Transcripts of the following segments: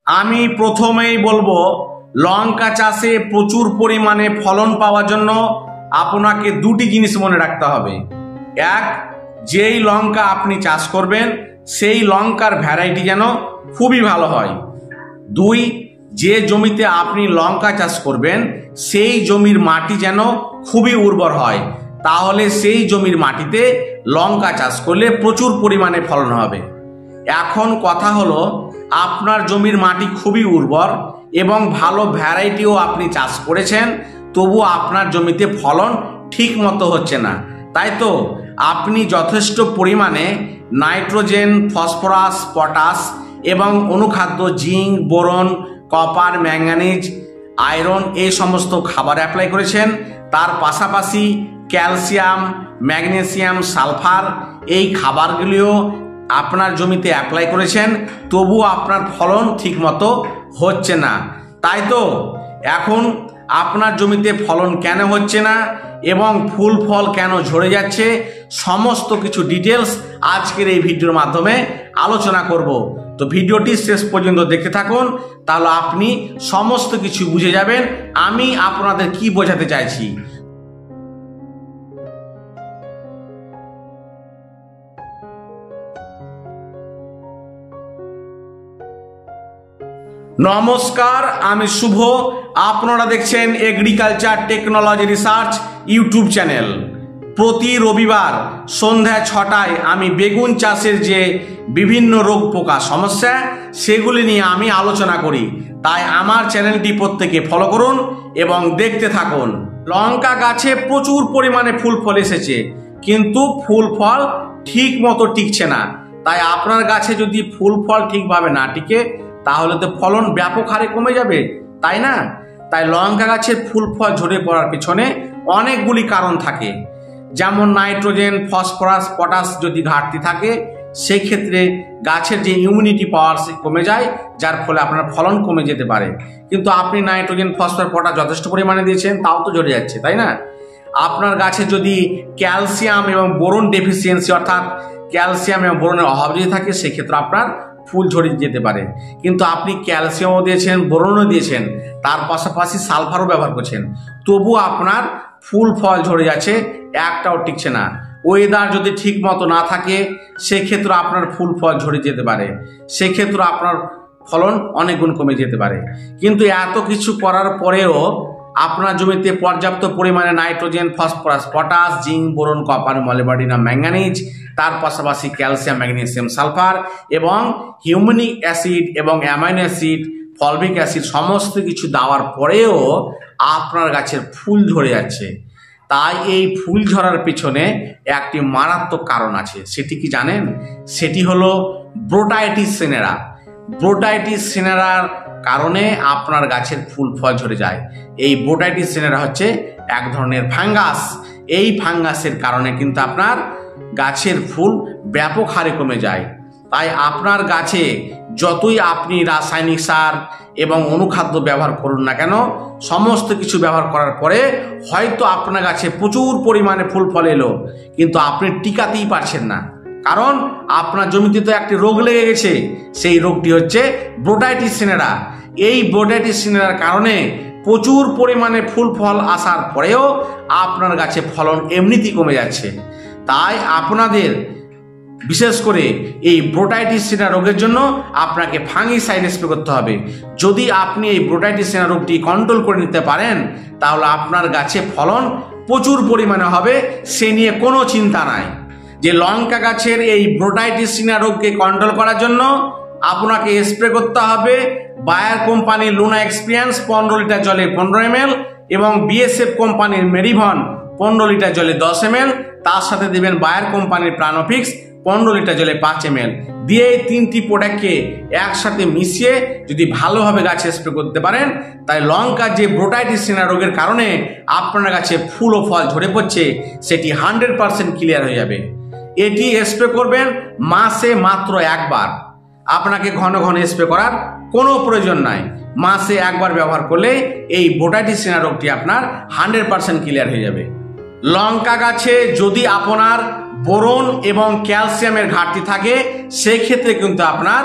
আমি প্রথমেই বলবো, লঙ্কা চাষে প্রচুর পরিমাণে ফলন পাওয়ার জন্য আপনাকে দুটি জিনিস মনে রাখতে হবে। এক, যেই লঙ্কা আপনি চাষ করবেন সেই লঙ্কার ভ্যারাইটি যেন খুবই ভালো হয়। দুই, যে জমিতে আপনি লঙ্কা চাষ করবেন সেই জমির মাটি যেন খুবই উর্বর হয়, তাহলে সেই জমির মাটিতে লঙ্কা চাষ করলে প্রচুর পরিমাণে ফলন হবে। এখন কথা হলো, আপনার জমির মাটি খুবই উর্বর এবং ভালো ভ্যারাইটিও আপনি চাষ করেছেন, তবু আপনার জমিতে ফলন ঠিক মতো হচ্ছে না। তাই তো আপনি যথেষ্ট পরিমাণে নাইট্রোজেন, ফসফরাস, পটাশ এবং অনুখাদ্য zinc, boron, copper, manganese, iron এই সমস্ত খাবার অ্যাপ্লাই করেছেন। তার পাশাপাশি ক্যালসিয়াম, ম্যাগনেসিয়াম, সালফার এই খাবারগুলিও আপনার জমিতে অ্যাপ্লাই করেছেন, তবু আপনার ফলন ঠিকমতো হচ্ছে না। তাই তো এখন আপনার জমিতে ফলন কেন হচ্ছে না এবং ফুল ফল কেন ঝরে যাচ্ছে, সমস্ত কিছু ডিটেলস আজকের এই ভিডিওর মাধ্যমে আলোচনা করব। তো ভিডিওটি শেষ পর্যন্ত দেখতে থাকুন, তাহলে আপনি সমস্ত কিছু বুঝে যাবেন আমি আপনাদের কি বোঝাতে চাইছি। নমস্কার, আমি শুভ। আপনারা দেখছেন agriculture technology research YouTube channel. প্রতি রবিবার সন্ধ্যা 6টায় আমি বেগুন চাষের যে বিভিন্ন রোগ পোকা সমস্যা সেগুলি নিয়ে আমি আলোচনা করি। তাই আমার চ্যানেলটি প্রত্যেকে ফলো করুন এবং দেখতে থাকুন। লঙ্কা গাছে প্রচুর পরিমাণে ফুল ফল এসেছে, কিন্তু ফুল ফল ঠিক মতো টিকছে না। তাই আপনার গাছে যদি ফুল ফল ঠিকভাবে না টিকে তাহলে তো ফলন ব্যাপক হারে কমে যাবে, তাই না? তাই লঙ্কা গাছের ফুল ফল ঝরে পড়ার পিছনে অনেকগুলি কারণ থাকে, যেমন নাইট্রোজেন, ফসফরাস, পটাশ যদি ঘাটতি থাকে সেই ক্ষেত্রে গাছের যে ইমিউনিটি পাওয়ার কমে যায়, যার ফলে আপনার ফলন কমে যেতে পারে। কিন্তু আপনি নাইট্রোজেন, ফসফরাস, পটাশ যথেষ্ট পরিমাণে দিয়েছেন, তাও তো ঝরে যাচ্ছে, তাই না? আপনার গাছে যদি ক্যালসিয়াম এবং বোরন ডেফিসিয়েন্সি অর্থাৎ ক্যালসিয়াম এবং বোরনের অভাব যদি থাকে সেক্ষেত্রে আপনার ফুল ঝরে যেতে পারে। কিন্তু আপনি ক্যালসিয়ামও দিয়েছেন, বোরনও দিয়েছেন, তার পাশাপাশি সালফারও ব্যবহার করছেন, তবু আপনার ফুল ফল ঝরে যাচ্ছে, একটাও টিকছে না। ওয়েদার যদি ঠিক মতো না থাকে সেক্ষেত্রে আপনার ফুল ফল ঝরে যেতে পারে, সেক্ষেত্রে আপনার ফলন অনেক গুণ কমে যেতে পারে। কিন্তু এত কিছু করার পরেও আপনার জমিতে পর্যাপ্ত পরিমাণে nitrogen, phosphorus, potash, zinc, boron, copper, molybdenum, manganese, তার পাশাপাশি ক্যালসিয়াম, ম্যাগনেসিয়াম, সালফার এবং হিউমিনিক অ্যাসিড এবং অ্যামাইনো অ্যাসিড, ফলভিক অ্যাসিড সমস্ত কিছু দেওয়ার পরেও আপনার গাছের ফুল ঝরে যাচ্ছে। তাই এই ফুল ঝরার পিছনে একটি মারাত্মক কারণ আছে। সেটি কি জানেন? সেটি হলো ব্রোটাইটিস সিনেরা। ব্রোটাইটিস সিনেরার কারণে আপনার গাছের ফুল ফল ঝরে যায়। এই ব্রোটাইটিস সিনেরা হচ্ছে এক ধরনের ফাঙ্গাস। এই ফাঙ্গাসের কারণে কিন্তু আপনার গাছের ফুল ব্যাপক হারে কমে যায়। তাই আপনার গাছে যতই আপনি রাসায়নিক সার এবং অনুখাদ্য ব্যবহার করুন না কেন, সমস্ত কিছু ব্যবহার করার পরে হয়তো আপনার গাছে প্রচুর পরিমাণে ফুল ফল এলো, কিন্তু আপনি টিকাতেই পারছেন না, কারণ আপনার জমিতে তো একটি রোগ লেগে গেছে। সেই রোগটি হচ্ছে ব্রোটাইটিস সিনেরা। এই ব্রোটাইটিস সিনেরার কারণে প্রচুর পরিমাণে ফুল ফল আসার পরেও আপনার গাছে ফলন এমনিতেই কমে যাচ্ছে। তাই আপনাদের বিশেষ করে এই ব্রোটাইটিস সিনেরা রোগের জন্য আপনাকে ফাঙ্গিসাইড স্প্রে করতে হবে। যদি আপনি এই ব্রোটাইটিস সিনেরা রোগটি কন্ট্রোল করে নিতে পারেন তাহলে আপনার গাছে ফলন প্রচুর পরিমাণে হবে, সে নিয়ে কোনো চিন্তা নাই। যে লঙ্কা গাছের এই ব্রোটাইটিস সিনেরা রোগকে কন্ট্রোল করার জন্য আপনাকে স্প্রে করতে হবে বায়ার কোম্পানির লুনা এক্সপিরিয়েন্স 15 লিটার জলে 15 ml এবং বিএসএফ কোম্পানির মেরিভন 15 লিটার জলে 10 ml, তার সাথে দেবেন বায়ার কোম্পানির প্রানোফিক্স 15 লিটার জলে 5 ml দিয়ে এই তিনটি প্রোডাক্টকে একসাথে মিশিয়ে যদি ভালোভাবে গাছে স্প্রে করতে পারেন, তাই লঙ্কার যে ব্রোটাইটিস সিনেরা রোগের কারণে আপনার গাছে ফুল ও ফল ঝরে পড়ছে সেটি 100% ক্লিয়ার হয়ে যাবে। এটি স্প্রে করবেন মাসে মাত্র একবার। আপনাকে ঘন ঘন স্প্রে করার কোনো প্রয়োজন নাই। মাসে একবার ব্যবহার করলে এই ব্রোটাইটিস সিনেরা রোগটি আপনার 100% ক্লিয়ার হয়ে যাবে। লঙ্কা গাছে যদি আপনার বোরন এবং ক্যালসিয়ামের ঘাটতি থাকে, সেই ক্ষেত্রে কিন্তু আপনার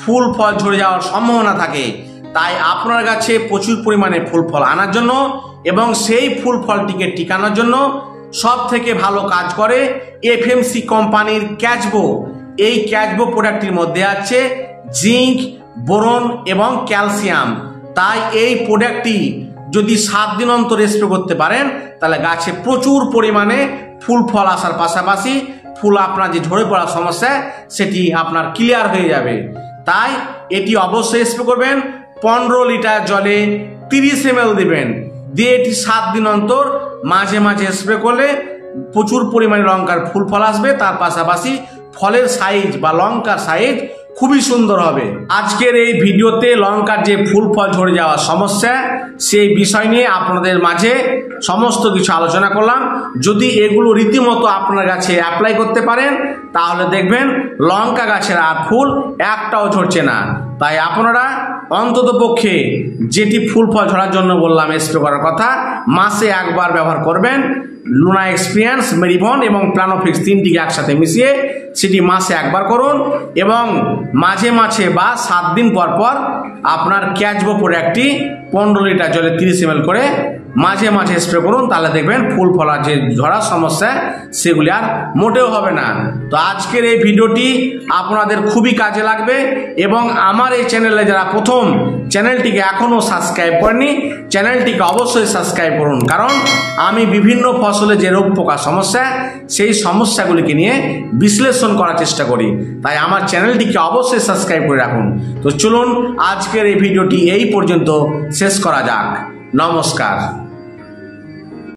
ফুল ফল ঝরে যাওয়ার সম্ভাবনা থাকে। তাই আপনার গাছে প্রচুর পরিমাণে ফুল ফল আনার জন্য এবং সেই ফুল ফলটিকে টিকানোর জন্য সব থেকে ভালো কাজ করে এফএমসি কোম্পানির ক্যাচবো। এই ক্যাচবো প্রোডাক্টটির মধ্যে আছে জিঙ্ক, বোরন এবং ক্যালসিয়াম। তাই এই প্রোডাক্টটি যদি 7 দিন অন্তর স্প্রে করতে পারেন তাহলে গাছে প্রচুর পরিমাণে ফুল ফল আসার পাশাপাশি ফুল আপনার যে ঝরে পড়ার সমস্যা সেটি আপনার ক্লিয়ার হয়ে যাবে। তাই এটি অবশ্যই স্প্রে করবেন। 15 লিটার জলে 30 ml দিবেন, দিয়ে এটি 7 দিন অন্তর মাঝে মাঝে স্প্রে করলে প্রচুর পরিমাণে লঙ্কার ফুল ফল আসবে। তার পাশাপাশি ফলের সাইজ বা লঙ্কার সাইজ খুবই সুন্দর হবে। আজকের এই ভিডিওতে লঙ্কার যে ফুল ফল ঝরে যাওয়ার সমস্যা সেই বিষয় নিয়ে আপনাদের মাঝে সমস্ত কিছু আলোচনা করলাম। যদি এগুলো রীতিমতো আপনার গাছে অ্যাপ্লাই করতে পারেন তাহলে দেখবেন লঙ্কা গাছের আর ফুল একটাও ঝরছে না। তাই আপনারা অন্তত পক্ষে যেটি ফুল ফল ঝরার জন্য বললাম স্প্রে করার কথা, মাসে একবার ব্যবহার করবেন। লুনা এক্সপিরিয়েন্স, মেরিবন এবং প্লানোফিক্স তিনটিকে একসাথে মিশিয়ে সেটি মাসে একবার করুন এবং মাঝে মাঝে বা 7 দিন পর পর আপনার ক্যাচবো প্রোডাক্টটি 15 লিটার জলে 30 ml করে মাঝে মাঝে স্প্রে করুন। তাহলে দেখবেন ফুল ফলার যে ঝরার সমস্যা সেগুলি আর মোটেও হবে না। তো আজকের এই ভিডিওটি আপনাদের খুবই কাজে লাগবে এবং আমার এই চ্যানেলে যারা প্রথম চ্যানেলটিকে এখনও সাবস্ক্রাইব করেনি চ্যানেলটিকে অবশ্যই সাবস্ক্রাইব করুন, কারণ আমি বিভিন্ন ফসলে যে রোগ পোকা সমস্যা সেই সমস্যাগুলিকে নিয়ে বিশ্লেষণ করার চেষ্টা করি। তাই আমার চ্যানেলটিকে অবশ্যই সাবস্ক্রাইব করে রাখুন। তো চলুন আজকের এই ভিডিওটি এই পর্যন্ত শেষ করা যাক। নমস্কার।